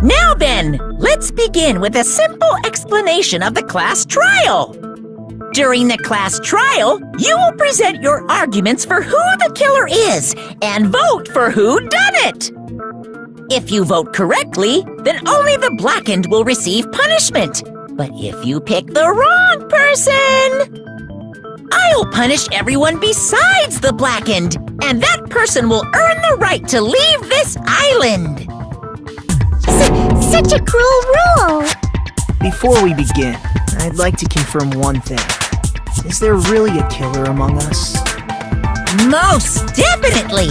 Now then, let's begin with a simple explanation of the class trial. During the class trial, you will present your arguments for who the killer is and vote for who done it. If you vote correctly, then only the blackened will receive punishment. But if you pick the wrong person, I'll punish everyone besides the blackened, and that person will earn the right to leave this island. Such a cruel rule! Before we begin, I'd like to confirm one thing. Is there really a killer among us? Most definitely!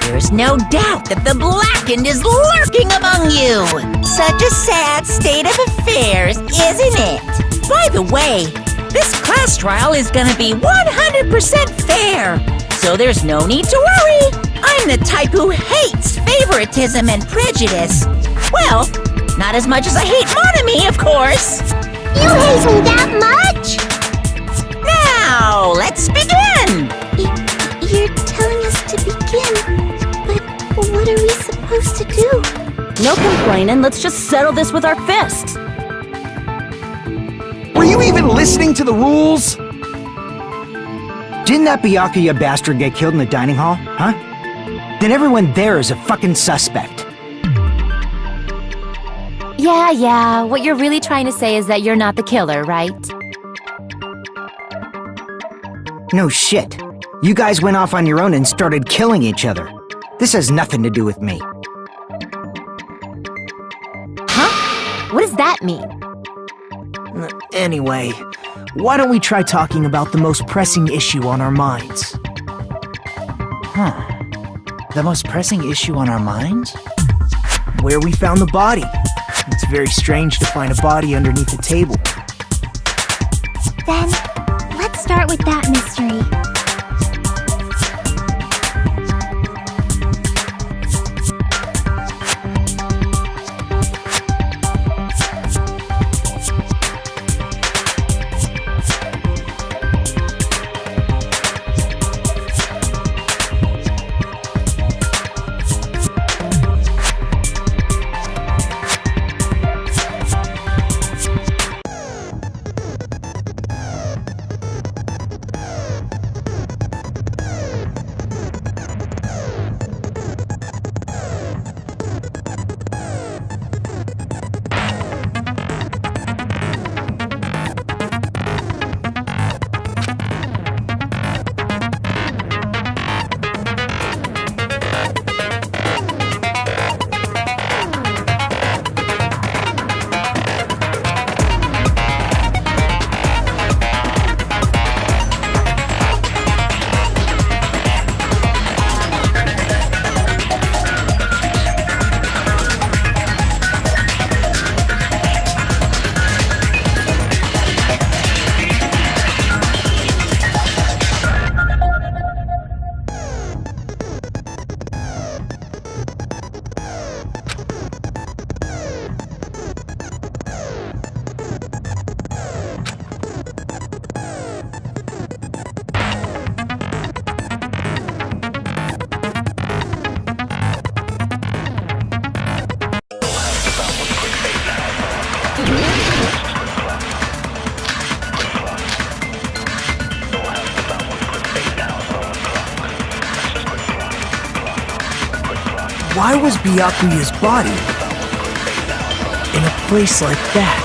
There's no doubt that the blackened is lurking among you! Such a sad state of affairs, isn't it? By the way, this class trial is gonna be 100% fair, so there's no need to worry. I'm the type who hates favoritism and prejudice. Well, not as much as I hate monogamy, of course. You hate me that much? Now, let's begin! You're telling us to begin, but what are we supposed to do? No complaining, let's just settle this with our fists. Were you even listening to the rules? Didn't that Byakuya bastard get killed in the dining hall, huh? Then everyone there is a fucking suspect. Yeah, what you're really trying to say is that you're not the killer, right? No shit. You guys went off on your own and started killing each other. This has nothing to do with me. Huh? What does that mean? Anyway, why don't we try talking about the most pressing issue on our minds? The most pressing issue on our minds? Where we found the body. It's very strange to find a body underneath a table. Then, let's start with that mystery. Why was Byakuya's body in a place like that?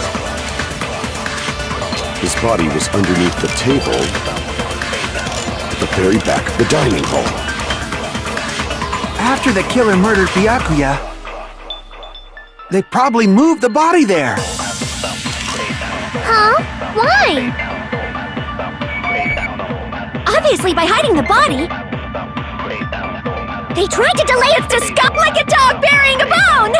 His body was underneath the table at the very back of the dining hall. After the killer murdered Byakuya, they probably moved the body there. Huh? Why? Obviously by hiding the body. They tried to delay its discovery like a dog burying a bone!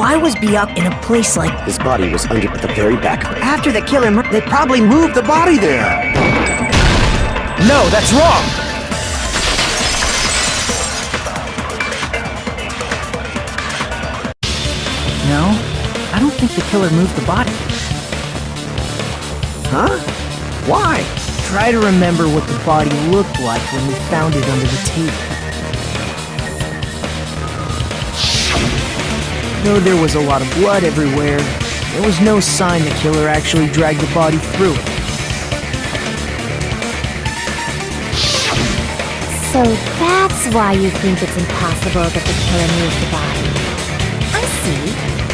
why was Byakuya in a place like... His body was under at the very back. After the killer, They probably moved the body there. No, that's wrong! No, I don't think the killer moved the body. huh? Why? Try to remember what the body looked like when we found it under the table. Though there was a lot of blood everywhere, there was no sign the killer actually dragged the body through it. So that's why you think it's impossible that the killer moved the body. I see.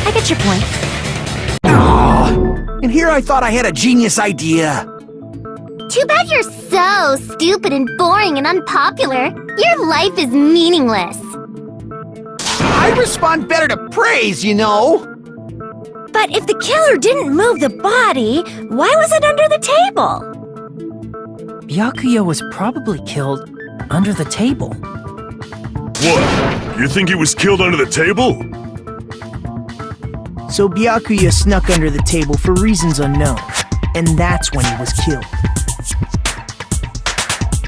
I get your point. And here I thought I had a genius idea. Too bad you're so stupid and boring and unpopular. Your life is meaningless. I respond better to praise, you know. But if the killer didn't move the body, why was it under the table? Byakuya was probably killed under the table. What? You think he was killed under the table? So Byakuya snuck under the table for reasons unknown, and that's when he was killed.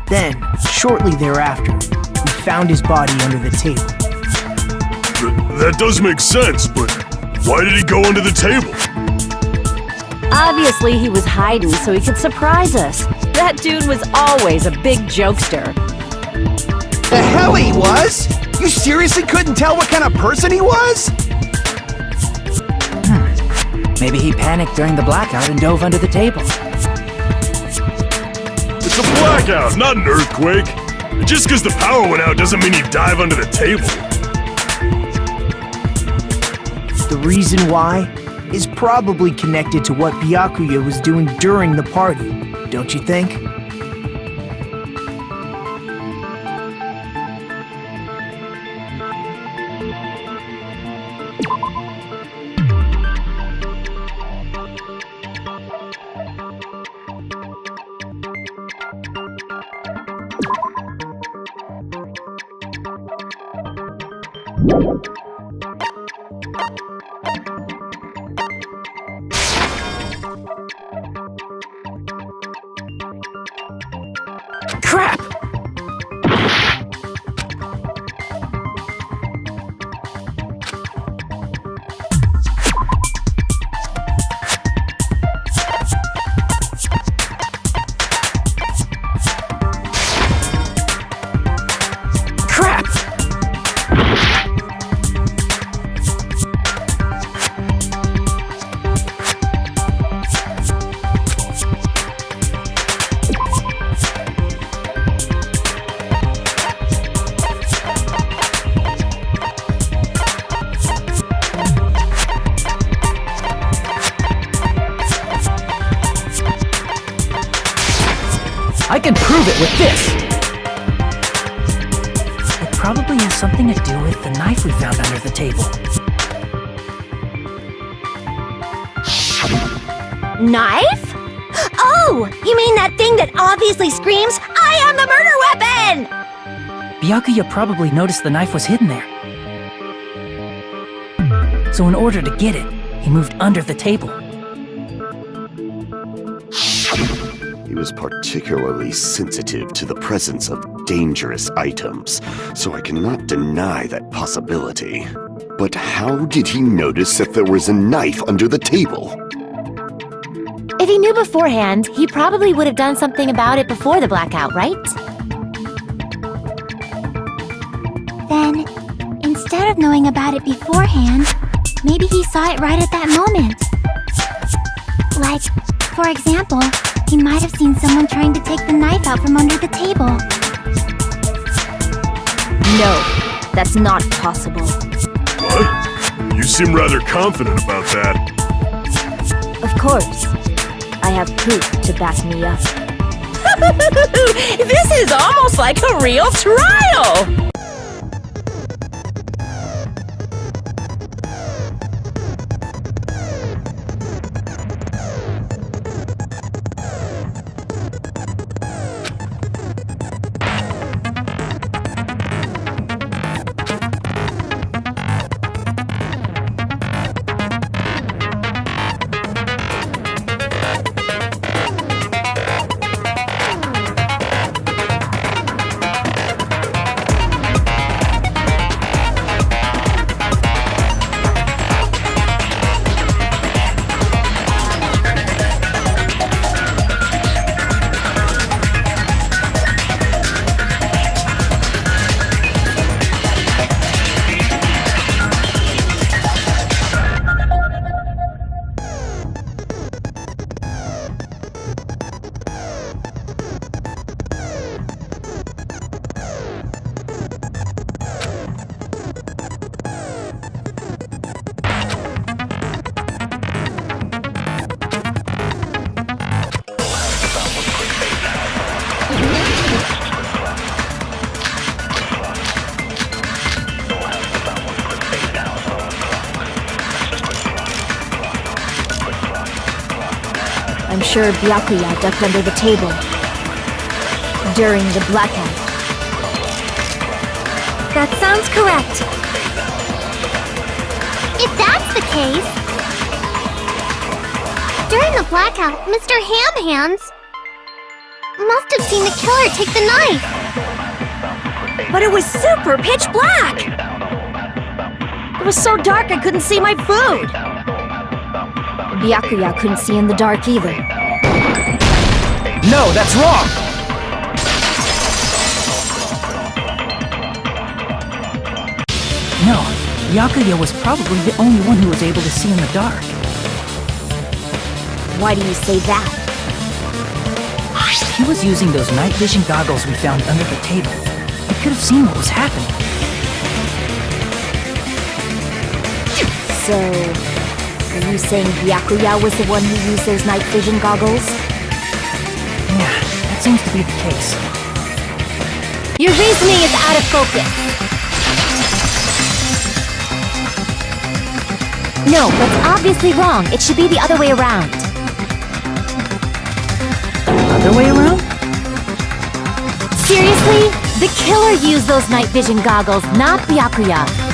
Then, shortly thereafter, we found his body under the table. That does make sense, but why did he go under the table? Obviously, he was hiding so he could surprise us. That dude was always a big jokester. The hell he was? You seriously couldn't tell what kind of person he was? Maybe he panicked during the blackout and dove under the table. It's a blackout, not an earthquake. Just because the power went out doesn't mean he'd dive under the table. The reason why is probably connected to what Byakuya was doing during the party, don't you think? Crap! Crap! I can prove it with this! It probably has something to do with the knife we found under the table. Knife? Oh, you mean that thing that obviously screams, "I am the murder weapon"? Byakuya probably noticed the knife was hidden there. So in order to get it, he moved under the table. He was particularly sensitive to the presence of dangerous items, so I cannot deny that possibility. But how did he notice that there was a knife under the table? If he knew beforehand, he probably would have done something about it before the blackout, right? Then, instead of knowing about it beforehand, maybe he saw it right at that moment. Like, for example, he might have seen someone trying to take the knife out from under the table. No, that's not possible. What? You seem rather confident about that. Of course. I have proof to back me up. This is almost like a real trial! I'm sure Byakuya ducked under the table during the blackout. That sounds correct. If that's the case... During the blackout, Mr. Ham Hands must have seen the killer take the knife. But it was super pitch black! It was so dark I couldn't see my food! Byakuya couldn't see in the dark either. No, that's wrong! No, Byakuya was probably the only one who was able to see in the dark. Why do you say that? He was using those night vision goggles we found under the table. He could have seen what was happening. So, are you saying Byakuya was the one who used those night vision goggles? Yeah, that seems to be the case. Your reasoning is out of focus. No, that's obviously wrong. It should be the other way around. Other way around? Seriously? The killer used those night vision goggles, not Byakuya.